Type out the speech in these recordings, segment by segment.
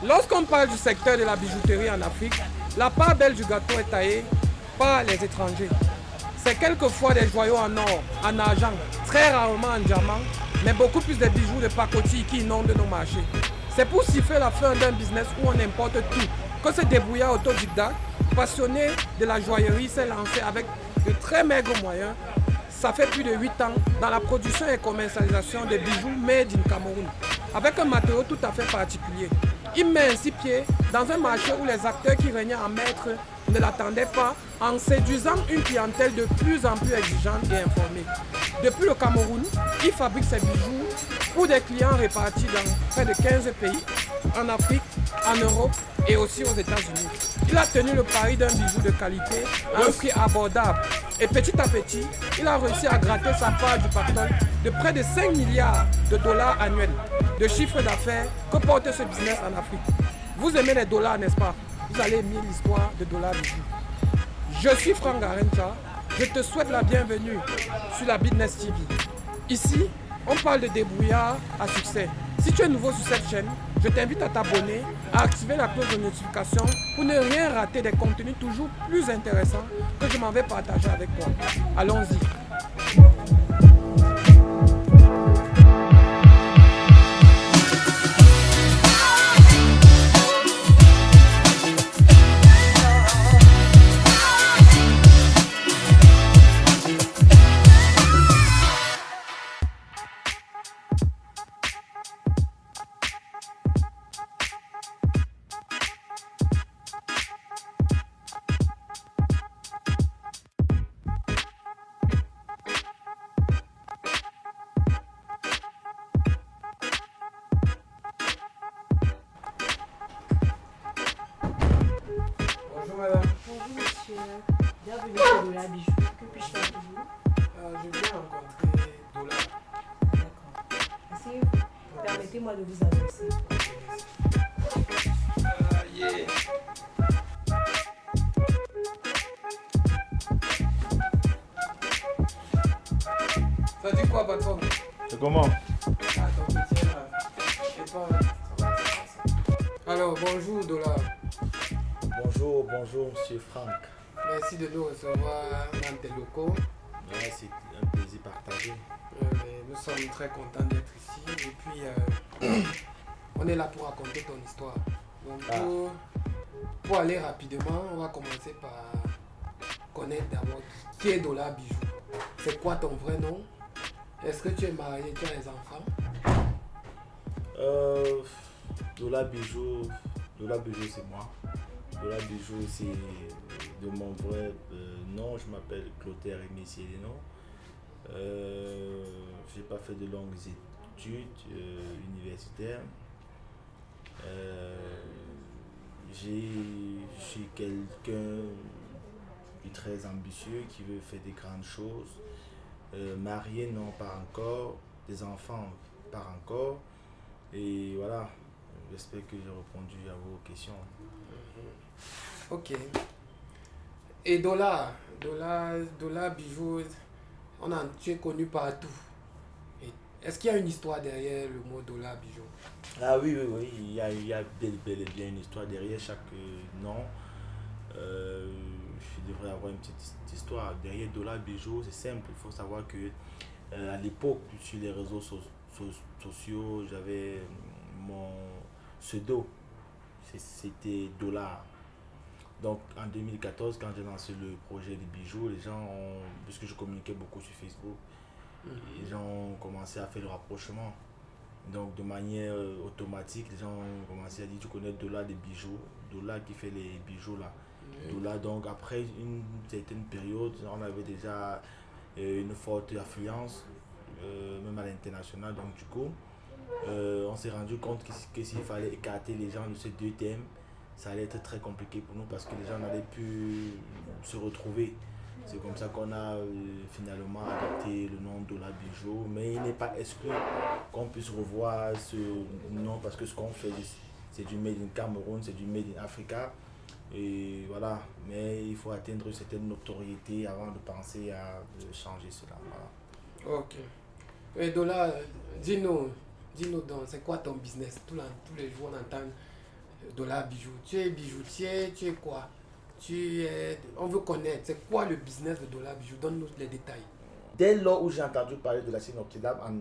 Lorsqu'on parle du secteur de la bijouterie en Afrique, la part belle du gâteau est taillée par les étrangers. C'est quelquefois des joyaux en or, en argent, très rarement en diamant, mais beaucoup plus de bijoux de pacotille qui inondent nos marchés. C'est pour siffler la fin d'un business où on importe tout que ce débrouillard autodidacte, passionné de la joaillerie, s'est lancé avec de très maigres moyens. Ça fait plus de 8 ans dans la production et commercialisation de bijoux made in Cameroun, avec un matériau tout à fait particulier. Il met ainsi pied dans un marché où les acteurs qui régnaient en maître ne l'attendaient pas, en séduisant une clientèle de plus en plus exigeante et informée. Depuis le Cameroun, il fabrique ses bijoux pour des clients répartis dans près de 15 pays, en Afrique, en Europe et aussi aux États-Unis. Il a tenu le pari d'un bijou de qualité à un prix abordable. Et petit à petit, il a réussi à gratter sa part du pactole de près de 5 milliards de dollars annuels de chiffre d'affaires que porte ce business en Afrique. Vous aimez les dollars, n'est-ce pas? Vous allez aimer l'histoire de dollars bijoux. Je suis Franck Garencha. Je te souhaite la bienvenue sur la Business TV. Ici, on parle de débrouillard à succès. Si tu es nouveau sur cette chaîne, je t'invite à t'abonner, à activer la cloche de notification pour ne rien rater des contenus toujours plus intéressants que je m'en vais partager avec toi. Allons-y. Bonjour madame. Bonjour monsieur, bienvenue chez Dola Bijou. Que puis-je faire pour vous? Je viens rencontrer Dola. D'accord. Asseyez-vous. Permettez-moi de vous annoncer. Yeah. Ça dit quoi patron? C'est comment? Ah, ton petit là. Et toi? Alors bonjour Dola. Bonjour, bonjour Monsieur Franck. Merci de nous recevoir dans tes locaux. Ouais, c'est un plaisir partagé. Nous sommes très contents d'être ici et puis on est là pour raconter ton histoire. Donc pour aller rapidement, on va commencer par connaître d'abord qui est Dola Bijou. C'est quoi ton vrai nom? Est-ce que tu es marié, tu as des enfants? Dola Bijou c'est moi. Dola Bijou c'est de mon vrai nom. Je m'appelle Clotaire Aimé Célénon. J'ai pas fait de longues études universitaires. Je suis quelqu'un de très ambitieux qui veut faire des grandes choses. Marié, non, pas encore. Des enfants, pas encore. Et voilà, j'espère que j'ai répondu à vos questions. Ok. Et Dola Bijou, tu es connu partout. Est-ce qu'il y a une histoire derrière le mot Dola Bijou? Ah oui, il y a bel et bien une histoire derrière chaque nom. Je devrais avoir une petite histoire. Derrière Dola Bijou, c'est simple. Il faut savoir que à l'époque, sur les réseaux sociaux, j'avais mon pseudo. C'était Dollar. Donc en 2014, quand j'ai lancé le projet des bijoux, les gens ont, puisque je communiquais beaucoup sur Facebook, les gens ont commencé à faire le rapprochement. Donc de manière automatique, les gens ont commencé à dire tu connais Dola des bijoux, Dola qui fait les bijoux là. Dola, donc après une certaine période, on avait déjà une forte affluence, même à l'international. Donc du coup, on s'est rendu compte que s'il fallait écarter les gens de ces deux thèmes, ça allait être très compliqué pour nous parce que les gens n'allaient plus se retrouver. C'est comme ça qu'on a finalement adopté le nom Dola Bijou, mais il n'est pas exclu qu'on puisse revoir ce nom parce que ce qu'on fait, c'est du Made in Cameroun, c'est du Made in Africa. Et voilà, mais il faut atteindre une certaine notoriété avant de penser à changer cela. Voilà. Ok. Et Dola, dis-nous donc, c'est quoi ton business? Tous les jours, on entend Dollar Bijou. Tu es bijoutier, tu es quoi? On veut connaître, c'est quoi le business de Dollar Bijou? Donne-nous les détails. Dès lors où j'ai entendu parler de la chaîne inoxydable en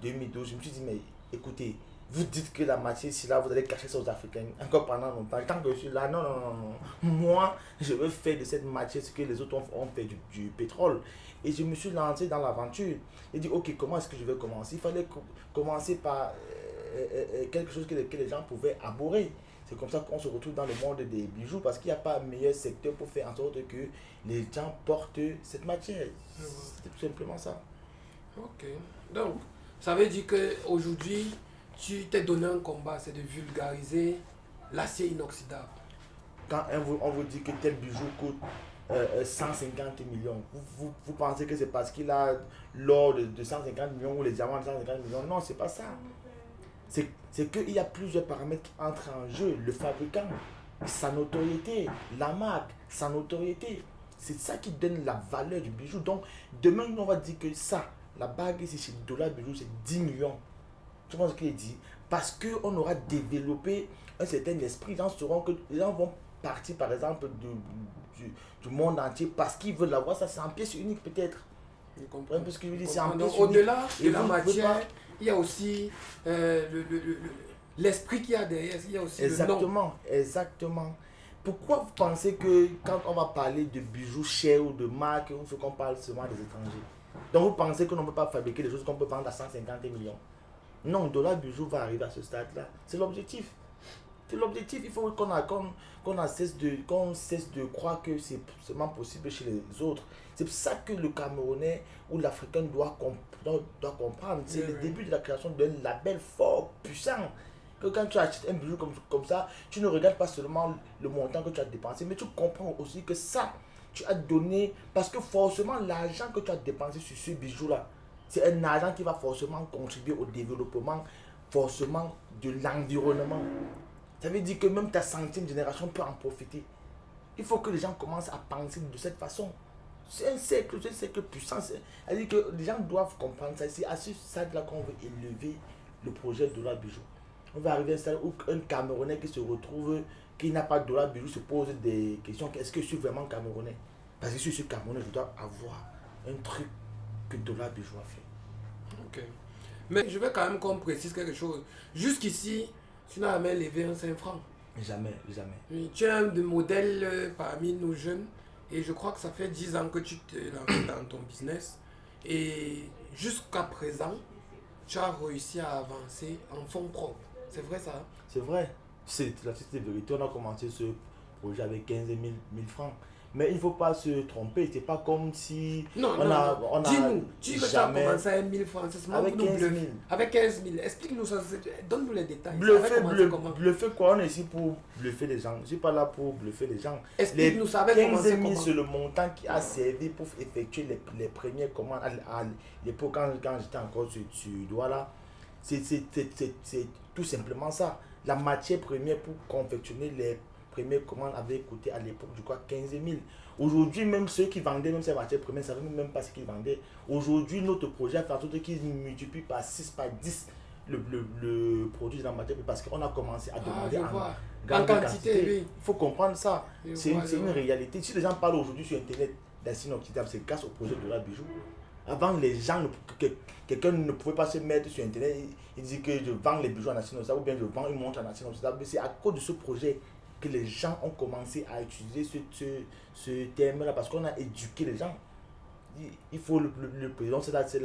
2012, je me suis dit, mais écoutez, vous dites que la matière ici, là, vous allez cacher ça aux Africains encore pendant longtemps. Tant que je suis là, non, non, non, non. Moi, je veux faire de cette matière ce que les autres ont fait du pétrole. Et je me suis lancé dans l'aventure. J'ai dit, ok, comment est-ce que je vais commencer? Il fallait commencer par quelque chose que les gens pouvaient abhorrer. C'est comme ça qu'on se retrouve dans le monde des bijoux parce qu'il n'y a pas meilleur secteur pour faire en sorte que les gens portent cette matière. C'est tout simplement ça. Ok. Donc, ça veut dire qu'aujourd'hui, tu t'es donné un combat, c'est de vulgariser l'acier inoxydable. Quand on vous dit que tel bijou coûte 150 millions, vous pensez que c'est parce qu'il a l'or de 150 millions ou les diamants de 150 millions? Non, c'est pas ça. C'est qu'il y a plusieurs paramètres qui entrent en jeu. Le fabricant, sa notoriété, la marque, sa notoriété. C'est ça qui donne la valeur du bijou. Donc, demain, on va dire que ça, la bague ici chez Dollar Bijou, c'est 10 millions. Tu vois ce qu'il dit? Parce qu'on aura développé un certain esprit. Les gens vont partir, par exemple, du monde entier parce qu'ils veulent l'avoir. Ça, c'est en pièce unique, peut-être. Je comprends. Un peu ce que je veux dire, c'est en pièce unique. Au-delà de la vous matière, il y a aussi l'esprit qu'il y a derrière. Il y a aussi le nom. Exactement. Pourquoi vous pensez que quand on va parler de bijoux chers ou de marques, il faut qu'on parle seulement des étrangers? Donc vous pensez qu'on ne peut pas fabriquer des choses qu'on peut vendre à 150 millions? Non, Dollar Bijou va arriver à ce stade-là. C'est l'objectif. C'est l'objectif. Il faut qu'on cesse de croire que c'est seulement possible chez les autres. C'est pour ça que le Camerounais ou l'Africain doit comprendre. C'est le début de la création d'un label fort, puissant. Que quand tu achètes un bijou comme ça, tu ne regardes pas seulement le montant que tu as dépensé, mais tu comprends aussi que ça, tu as donné, parce que forcément l'argent que tu as dépensé sur ce bijou-là, c'est un argent qui va forcément contribuer au développement, forcément de l'environnement. Ça veut dire que même ta 5e génération peut en profiter. Il faut que les gens commencent à penser de cette façon. C'est un cercle puissant. C'est-à-dire que les gens doivent comprendre ça. C'est à ce stade-là qu'on veut élever le projet de Dollar Bijou. On va arriver à un stade où un Camerounais qui se retrouve, qui n'a pas de Dollar Bijou, se pose des questions. Est-ce que je suis vraiment Camerounais? Parce que si je suis Camerounais, je dois avoir un truc que Dollar Bijou a fait. Ok. Mais je veux quand même qu'on précise quelque chose. Jusqu'ici, tu n'as jamais levé un 5 francs. Jamais, jamais. Oui, tu es un des modèles parmi nos jeunes. Et je crois que ça fait 10 ans que tu te lances dans ton business. Et jusqu'à présent, tu as réussi à avancer en fonds propres. C'est vrai ça? C'est vrai. C'est la vérité. On a commencé ce projet avec 15 000 francs. Mais il ne faut pas se tromper. C'est pas comme si non. Dis-nous, tu dis que tu as commencé avec 1000 francs. C'est seulement avec 15 000. Avec 15 000. Explique-nous ça. Donne-nous les détails. Bluffer quoi? On est ici pour bluffer les gens. Je ne suis pas là pour bluffer les gens. Explique-nous ça. Avec 15 000, c'est le montant qui a servi pour effectuer les premières commandes à l'époque quand j'étais encore sur Douala. C'est tout simplement ça. La matière première pour confectionner les premières commandes avait coûté à l'époque, je crois, 15 000. Aujourd'hui, même ceux qui vendaient même ces matières premières ne savaient même pas ce qu'ils vendaient. Aujourd'hui, notre projet a fait en sorte qu'ils multiplient par 6, par 10 le produit de la matière parce qu'on a commencé à demander en quantité. Oui. Il faut comprendre ça. C'est une réalité. Si les gens parlent aujourd'hui sur Internet d'acier inoxydable, c'est grâce au projet de Dollar Bijou. Avant, les gens, quelqu'un ne pouvait pas se mettre sur Internet, il dit que je vends les bijoux en acier inoxydable ou bien je vends une montre en acier inoxydable. C'est à cause de ce projet que les gens ont commencé à utiliser ce terme-là parce qu'on a éduqué les gens. Il faut le président, c'est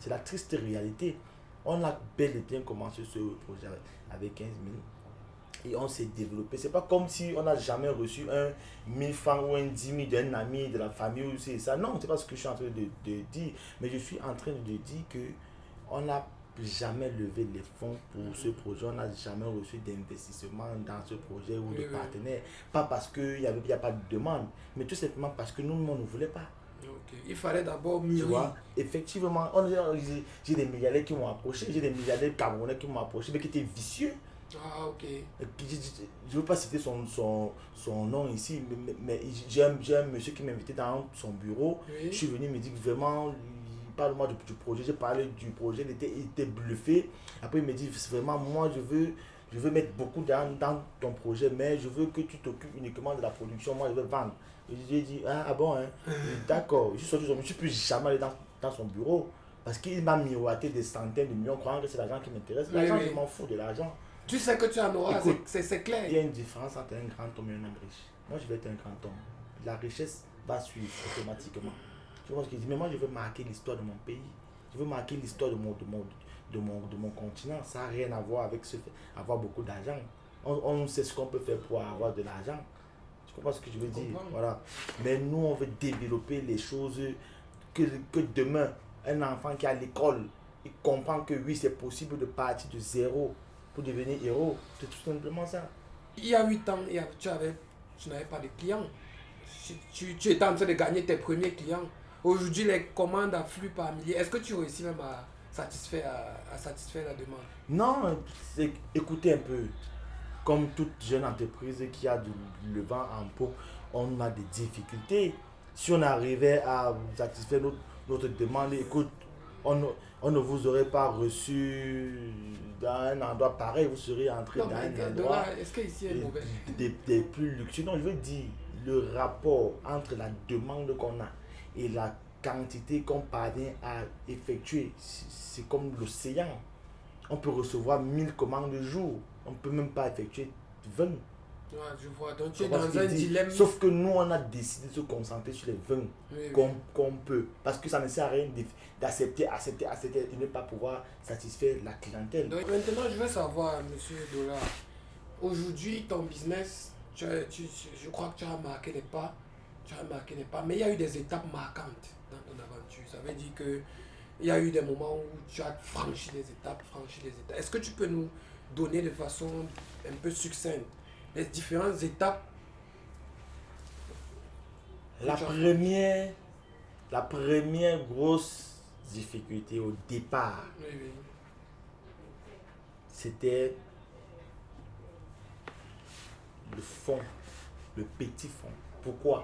la triste réalité. On a bel et bien commencé ce projet avec 15 000 et on s'est développé. C'est pas comme si on n'a jamais reçu un 1000 francs ou un 10 000 d'un ami, de la famille ou c'est ça. Non, c'est pas ce que je suis en train de dire. Mais je suis en train de dire que on n'a jamais levé les fonds pour ce projet. On n'a jamais reçu d'investissement dans ce projet ou de partenaires. Pas parce qu'il n'y a pas de demande, mais tout simplement parce que nous-mêmes, on ne voulait pas. Okay. Il fallait d'abord mûrir. Tu vois, effectivement, j'ai des milliardaires qui m'ont approché, j'ai des milliardaires camerounais qui m'ont approché, mais qui étaient vicieux. Ah, ok. Je ne veux pas citer son nom ici, mais j'ai un monsieur qui m'a invité dans son bureau. Oui. Je suis venu, il me dit que vraiment, il parle-moi du projet. J'ai parlé du projet, il était bluffé. Après, il me dit vraiment, moi, je veux je veux mettre beaucoup d'argent dans ton projet, mais je veux que tu t'occupes uniquement de la production, moi je veux vendre. Et j'ai dit, ah bon, hein? D'accord. Je suis sorti, je ne suis plus jamais allé dans son bureau parce qu'il m'a miroité des centaines de millions, croyant que c'est l'argent qui m'intéresse. L'argent, Oui. je m'en fous de l'argent. Tu sais que tu en auras, Écoute, c'est Il y clair. a une différence entre un grand homme et un homme riche. Moi, je vais être un grand homme. La richesse va suivre automatiquement. Tu vois ce que je dis? Mais moi, je veux marquer l'histoire de mon pays. Je veux marquer l'histoire de mon continent. Ça n'a rien à voir avec avoir beaucoup d'argent. On sait ce qu'on peut faire pour avoir de l'argent. Tu comprends ce que je veux dire? comprends. Voilà. Mais nous, on veut développer les choses que demain, un enfant qui est à l'école, il comprend que oui, c'est possible de partir de zéro pour devenir héros. C'est tout simplement ça. Il y a 8 ans, tu n'avais pas de clients. Tu étais en train de gagner tes premiers clients. Aujourd'hui, les commandes affluent par milliers. Est-ce que tu réussis même à satisfaire la demande? Non, écoutez un peu. Comme toute jeune entreprise qui a le vent en peau, on a des difficultés. Si on arrivait à satisfaire notre demande, écoute, on ne vous aurait pas reçu dans un endroit pareil, vous seriez entré Non, dans mais un endroit est-ce qu'ici est mauvais? des plus luxueux. Non, je veux dire, le rapport entre la demande qu'on a et la quantité qu'on parvient à effectuer, c'est comme l'océan. On peut recevoir 1000 commandes de jour. On ne peut même pas effectuer 20. Ouais, je vois. Donc tu es Tu vois ce dans que un je dis? dilemme. Sauf que nous, on a décidé de se concentrer sur les 20 Oui, qu'on peut. Parce que ça ne sert à rien d'accepter et ne pas pouvoir satisfaire la clientèle. Donc, maintenant, je veux savoir, monsieur Dollar, aujourd'hui, ton business, je crois que tu as marqué les pas. Mais il y a eu des étapes marquantes dans ton aventure. Ça veut dire que il y a eu des moments où tu as franchi les étapes. Est-ce que tu peux nous donner de façon un peu succincte les différentes étapes? La première grosse difficulté au départ, Oui, oui. c'était le fond, le petit fond. Pourquoi?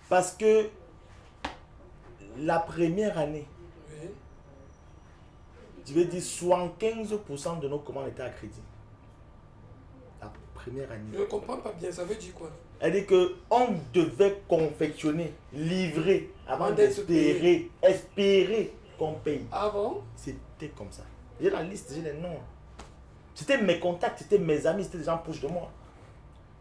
Parce que la première année, Oui. je vais dire 75% de nos commandes étaient à crédit. La première année. Je ne comprends pas bien, ça veut dire quoi? Elle dit qu'on devait confectionner, livrer avant Avant d'être espérer qu'on paye. Ah bon? C'était comme ça. J'ai la liste, j'ai les noms. C'était mes contacts, c'était mes amis, c'était des gens proches de moi.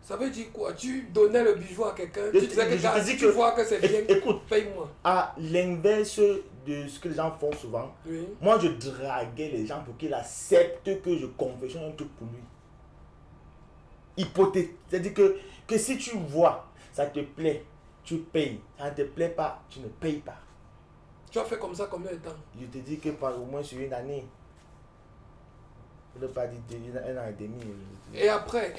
Ça veut dire quoi? Tu donnais le bijou à quelqu'un, Je tu disais que te gars, dis si que- tu vois que c'est bien, Écoute, paye-moi. à l'inverse de ce que les gens font souvent, Oui. moi je draguais les gens pour qu'ils acceptent que je confectionne un truc pour lui. Hypothétique. C'est-à-dire que si tu vois, ça te plaît, tu payes. Ça ne te plaît pas, tu ne payes pas. Tu as fait comme ça combien de temps? Je te dis que par au moins sur une année, je ne pas dire un an et demi. Et après?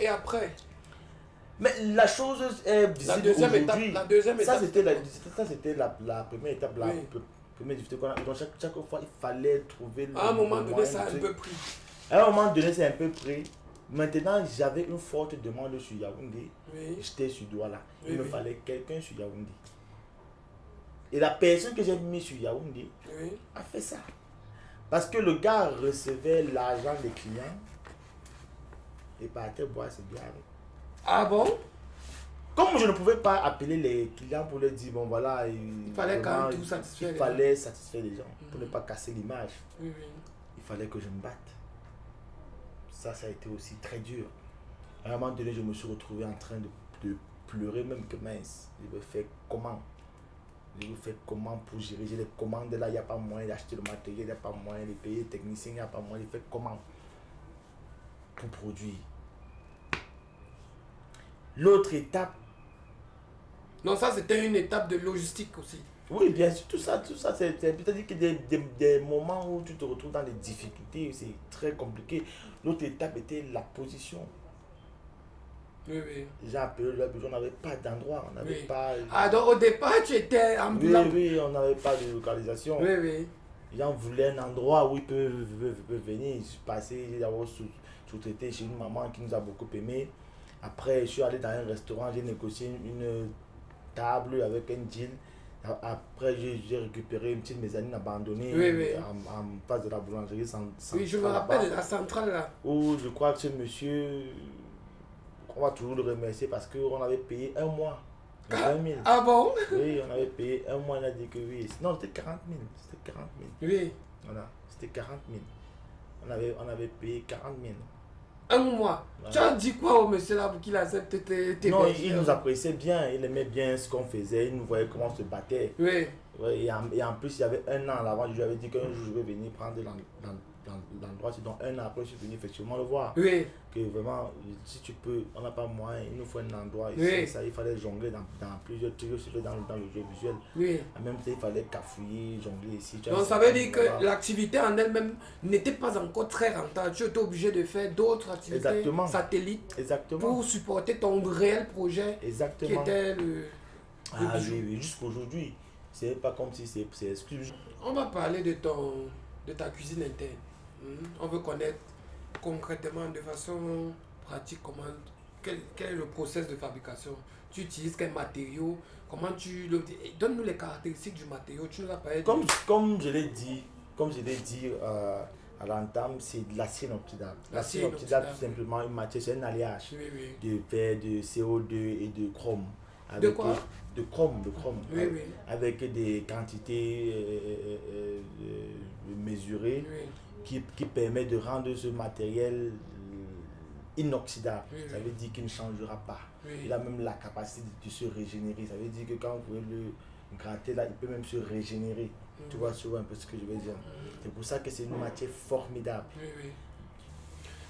Mais la chose est visible aujourd'hui. La deuxième Ça étape, c'était la première étape, la Oui. première difficulté qu'on a. Donc chaque fois, il fallait trouver à un moment donné, moyen ça a de un truc. peu pris. À un moment donné, c'est un peu pris. Maintenant, j'avais une forte demande sur Yaoundé. Oui. J'étais sur Douala. Oui, Il me oui. fallait quelqu'un sur Yaoundé. Et la personne que j'ai mis sur Yaoundé Oui. a fait ça. Parce que le gars recevait l'argent des clients et partait boire ses bières avec. Ah bon? Comme je ne pouvais pas appeler les clients pour leur dire, bon voilà, il fallait quand même tout satisfaire il les fallait satisfaire les gens pour Mhm. ne pas casser l'image. Oui, oui. Il fallait que je me batte. Ça a été aussi très dur. À un moment donné, je me suis retrouvé en train de pleurer, même que mince. Je vais faire comment? Je vais faire comment pour gérer les commandes là? Il n'y a pas moyen d'acheter le matériel, il n'y a pas moyen de payer les techniciens, il n'y a pas moyen de faire comment pour produire. L'autre étape, Non, ça c'était une étape de logistique aussi. oui, bien sûr, tout ça, c'est peut-être que des moments où tu te retrouves dans des difficultés, c'est très compliqué. L'autre étape était la position. Oui, oui. Les gens appelaient leur besoin, on n'avait pas d'endroit, on n'avait Oui. pas... Ah, donc au départ, tu étais Oui, ambulant. oui, on n'avait pas de localisation. Oui, oui. Les gens voulaient un endroit où ils peuvent venir. Je suis passé, j'ai d'abord sous-traité chez une maman qui nous a beaucoup aimé. Après, je suis allé dans un restaurant, j'ai négocié une table avec un deal. Après, j'ai récupéré une petite mezzanine abandonnée en face de la boulangerie. Oui, je me rappelle, la centrale là. Où je crois que ce monsieur, on va toujours le remercier parce qu'on avait payé un mois. 20 000. Ah bon? Oui, on avait payé un mois, on a dit que oui. Non, c'était 40 000. C'était 40 000. Oui. Voilà, c'était 40 000. On avait payé 40 000. Un mois. Voilà. Tu as dit quoi au monsieur là pour qu'il accepte tes Non, bergers? il nous appréciait bien, il aimait bien ce qu'on faisait, il nous voyait comment on se battait. Oui. Ouais, et en plus, il y avait un an à l'avant, je lui avais dit qu'un jour je vais venir prendre l'endroit. Donc un an après, je suis venu effectivement le voir. Oui. Que vraiment, si tu peux, on n'a pas moyen, il nous faut un endroit ici. Oui. Ça, il fallait jongler dans plusieurs trucs, surtout dans le jeu visuel. Oui. En même temps, il fallait cafouiller, jongler ici. Donc ça veut dire que l'activité en elle-même n'était pas encore très rentable. Tu étais obligé de faire d'autres activités Exactement. Satellites Exactement. pour supporter ton réel projet Exactement. qui était le Ah bijou. oui, jusqu'aujourd'hui. C'est pas comme si c'est exclusif. On va parler de ta cuisine interne. On veut connaître concrètement, de façon pratique, quel est le process de fabrication. Tu utilises quel matériau, donne-nous les caractéristiques du matériau. Tu nous as parlé Comme je l'ai dit à l'entame, c'est de l'acier inoxydable. L'acier inoxydable, tout simplement, une matière, c'est un alliage de verre, de CO2 et de chrome. De quoi? De chrome, Oui. avec des quantités mesurées qui permet de rendre ce matériel inoxydable. Ça veut dire qu'il ne changera pas. Il a même la capacité de se régénérer. Ça veut dire que quand vous pouvez le gratter là, il peut même se régénérer. Tu vois un peu ce que je veux dire. C'est pour ça que c'est une matière formidable.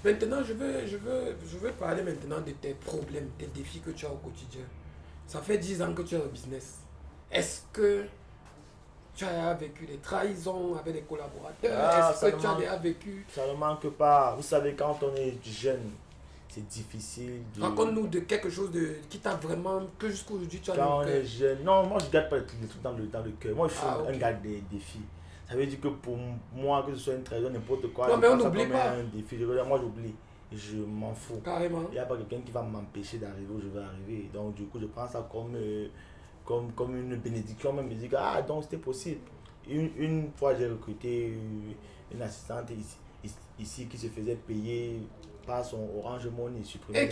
Maintenant, je veux parler maintenant de tes problèmes, tes défis que tu as au quotidien. Ça fait 10 ans que tu es au business. Est-ce que tu as vécu des trahisons avec des collaborateurs? Est-ce que tu as déjà vécu... Ça ne manque pas. Vous savez, quand on est jeune, c'est difficile de... Raconte-nous de quelque chose qui t'a vraiment... que jusqu'aujourd'hui tu as quand le on cœur. est jeune... Non, moi je ne garde pas les trucs dans le cœur. Moi je suis un gars des défis. Ça veut dire que pour moi, que ce soit une trahison, n'importe quoi, non, mais on n'oublie pas. Un défi. Moi j'oublie. Je m'en fous. Carrément. Il n'y a pas quelqu'un qui va m'empêcher d'arriver où je veux arriver. Donc du coup, je prends ça comme une bénédiction. Même je dis que, donc c'était possible. Une fois, j'ai recruté une assistante ici qui se faisait payer par son Orange Money supprimé.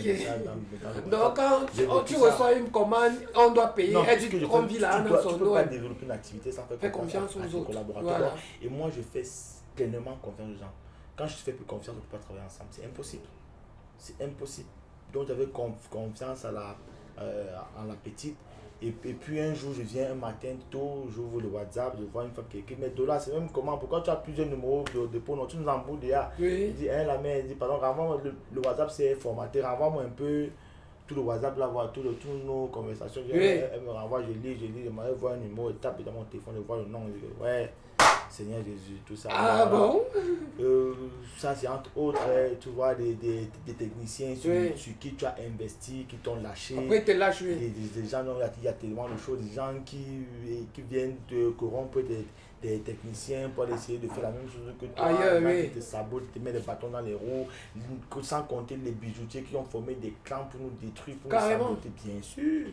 Donc quand tu reçois une commande, on doit payer. Non, elle dit qu'on vit là dans son dos. Tu ne peux pas développer une activité sans faire confiance aux autres collaborateurs. Voilà. Et moi, je fais pleinement confiance aux gens. Quand je ne fais plus confiance, on ne peut pas travailler ensemble. C'est impossible. C'est impossible. Donc j'avais confiance en la petite. Et puis un jour, je viens un matin tôt, j'ouvre le WhatsApp, je vois une femme qui écrit, mais Dola, c'est même comment, pourquoi tu as plusieurs numéros de dépôt, non, tu nous embrouilles déjà. Il dit, la mère, elle dit, pardon, renvoie-moi le WhatsApp, c'est formaté, renvoie-moi un peu tout le WhatsApp, là, voir toutes nos conversations. Elle me renvoie, je lis, je vois un numéro, je tape dans mon téléphone, je vois le nom, je dis, ouais, Seigneur Jésus, tout ça. Ah bon? Ça, c'est entre autres, tu vois, des techniciens sur qui tu as investi, qui t'ont lâché. Après, ils te lâchent, des gens, il y a tellement de choses, des gens qui viennent te corrompre des techniciens pour essayer de faire la même chose que toi. Qui te sabotent, te mettent des bâtons dans les roues, sans compter les bijoutiers qui ont formé des clans pour nous détruire, pour nous saboter, bien sûr.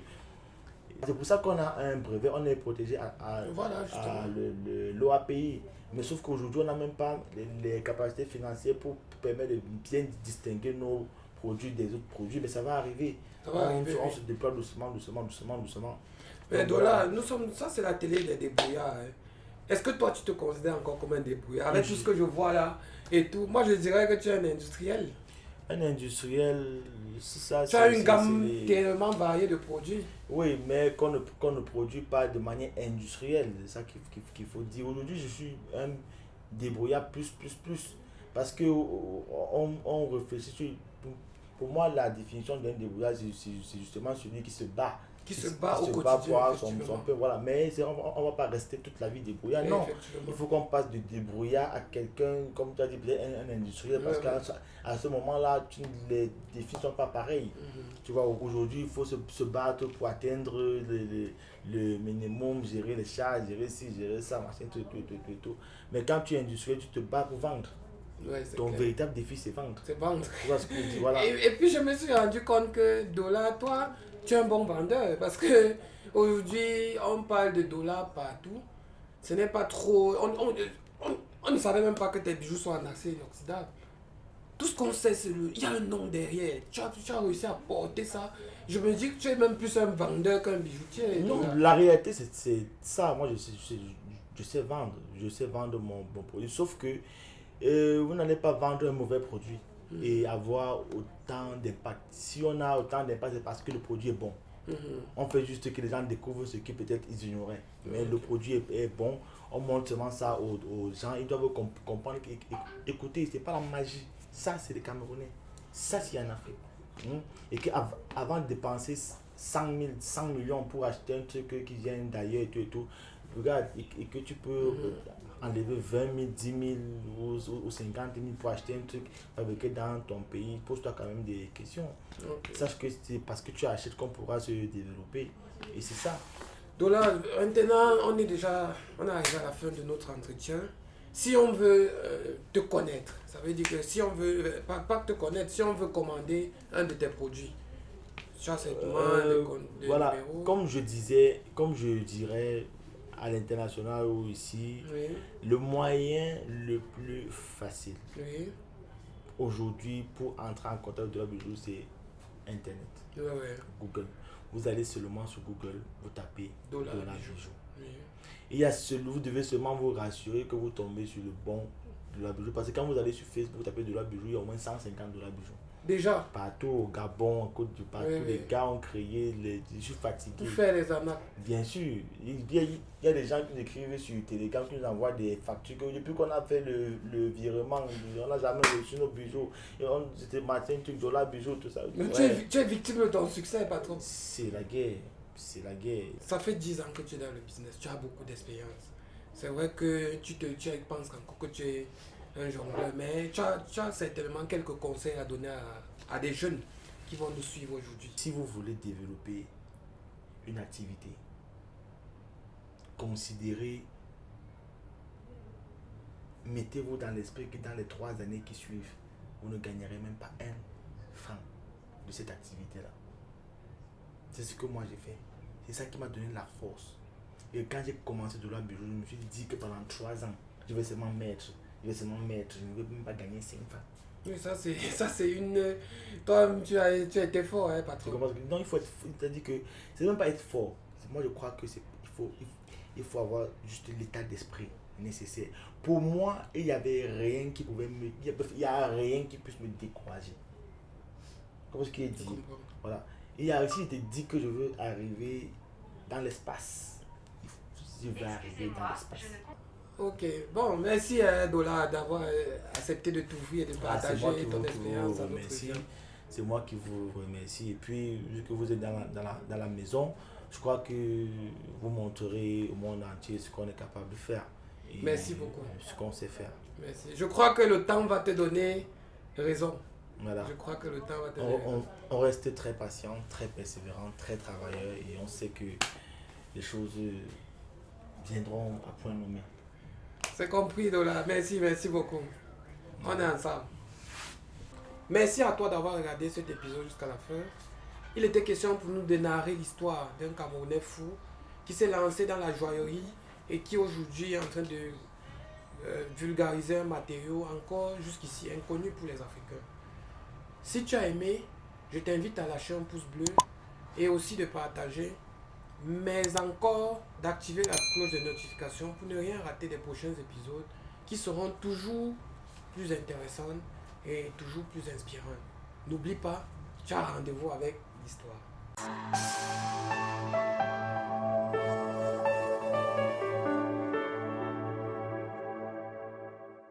C'est pour ça qu'on a un brevet, on est protégé à l'OAPI. Mais sauf qu'aujourd'hui, on n'a même pas les capacités financières pour permettre de bien distinguer nos produits des autres produits. Mais ça va arriver. On se déploie doucement. Mais Dola, ça c'est la télé des débrouillards. Est-ce que toi, tu te considères encore comme un débrouillard? Avec tout ce que je vois là et tout, moi je dirais que tu es un industriel. Un industriel, c'est ça. Tu as une gamme tellement variée de produits. Oui, mais qu'on ne produit pas de manière industrielle. C'est ça qu'il faut dire. Aujourd'hui, je suis un débrouillard plus. Parce que on réfléchit. Pour moi, la définition d'un débrouillard, c'est justement celui qui se bat. Qui se bat au quotidien. Son peu, voilà. Mais on ne va pas rester toute la vie débrouillard. Non, il faut qu'on passe de débrouillard à quelqu'un, comme tu as dit, un industriel. Parce qu'à ce moment-là, les défis ne sont pas pareils. Tu vois, aujourd'hui, il faut se battre pour atteindre le minimum, gérer les charges, gérer ci, gérer ça, machin, tout. Mais quand tu es industriel, tu te bats pour vendre. Ton véritable défi, c'est vendre. C'est vendre. Tu vois ce que je dis, voilà. Et puis, je me suis rendu compte que Dola, toi, tu es un bon vendeur. Parce que Aujourd'hui, on parle de dollars partout. Ce n'est pas trop... On ne savait même pas que tes bijoux sont en accès inoxydable. Tout ce qu'on sait, c'est il y a un nom derrière. Tu as réussi à porter ça. Je me dis que tu es même plus un vendeur qu'un bijoutier. Non, la réalité, c'est ça. Moi, je sais vendre. Je sais vendre mon produit. Sauf que vous n'allez pas vendre un mauvais produit et avoir autant d'impact. Si on a autant d'impact, c'est parce que le produit est bon. On fait juste que les gens découvrent ce qu'ils peut-être ils ignoraient. Mais le produit est bon. On montre seulement ça aux gens. Ils doivent comprendre écoutez, c'est pas la magie. Ça, c'est les Camerounais. Ça, c'est en Afrique. Et qu'avant de dépenser 100 millions pour acheter un truc qui vient d'ailleurs et tout, regarde, et que tu peux enlever 20 000, 10 000 ou 50 000 pour acheter un truc fabriqué dans ton pays, pose-toi quand même des questions. Sache que c'est parce que tu achètes qu'on pourra se développer. Et c'est ça. Donc là, maintenant, on est arrivé à la fin de notre entretien. Si on veut te connaître, ça veut dire que si on veut, pas te connaître, si on veut commander un de tes produits, tu as simplement des voilà, numéros. comme je dirais à l'international ou ici, Oui. le moyen le plus facile Oui. aujourd'hui pour entrer en contact de la bijou, c'est Internet. Ouais, ouais. Google. Vous allez seulement sur Google, vous tapez Dollar bijou. Oui. Et vous devez seulement vous rassurer que vous tombez sur le bon dollar bijou. Parce que quand vous allez sur Facebook, vous tapez dollar bijou, il y a au moins 150 dollars bijou. Déjà. Partout au Gabon, en Côte d'Ivoire, Oui, les oui. gars ont créé, je suis fatigué. Pour faire les arnaques. Bien sûr, il y a des gens qui nous écrivent sur Telegram, qui nous envoient des factures. Depuis qu'on a fait le virement, on n'a jamais reçu nos bijoux. Et c'était matin, un truc dollar bijou, tout ça. Mais Ouais. tu es victime de ton succès, patron. C'est la guerre. C'est la guerre. Ça fait 10 ans que tu es dans le business, tu as beaucoup d'expérience. C'est vrai que tu penses encore que tu es un jongleur, mais tu as certainement quelques conseils à donner à des jeunes qui vont nous suivre aujourd'hui. Si vous voulez développer une activité, considérez, mettez-vous dans l'esprit que dans les 3 années qui suivent, vous ne gagnerez même pas un franc de cette activité-là. C'est ce que moi j'ai fait. C'est ça qui m'a donné la force. Et quand j'ai commencé de la bijou, je me suis dit que pendant 3 ans, je vais seulement mettre, je ne vais même pas gagner 5 francs. Oui, ça c'est une... Toi, tu as été fort, hein, patron. Non, il faut être... C'est-à-dire que c'est même pas être fort. Moi, je crois que il faut avoir juste l'état d'esprit nécessaire. Pour moi, il n'y avait rien qui pouvait me... Il y a rien qui puisse me décourager. Comme ce qu'il est dit. Voilà. Il y a aussi été dit que je veux arriver dans l'espace. Je veux arriver dans l'espace. Ok, bon, merci Dola d'avoir accepté de t'ouvrir et de partager ton expérience à notre vie. C'est moi qui vous remercie. Et puis, vu que vous êtes dans la maison, je crois que vous montrerez au monde entier ce qu'on est capable de faire. Et merci beaucoup. Ce qu'on sait faire. Merci. Je crois que le temps va te donner raison. Voilà. Je crois que le temps va te donner raison. On reste très patient, très persévérant, très travailleur et on sait que les choses viendront à point nommé. C'est compris, Dola. Merci beaucoup. On est ensemble. Merci à toi d'avoir regardé cet épisode jusqu'à la fin. Il était question pour nous de narrer l'histoire d'un Camerounais fou qui s'est lancé dans la joaillerie et qui aujourd'hui est en train de vulgariser un matériau encore jusqu'ici inconnu pour les Africains. Si tu as aimé, je t'invite à lâcher un pouce bleu et aussi de partager, mais encore d'activer la cloche de notification pour ne rien rater des prochains épisodes qui seront toujours plus intéressants et toujours plus inspirants. N'oublie pas, tu as rendez-vous avec l'histoire.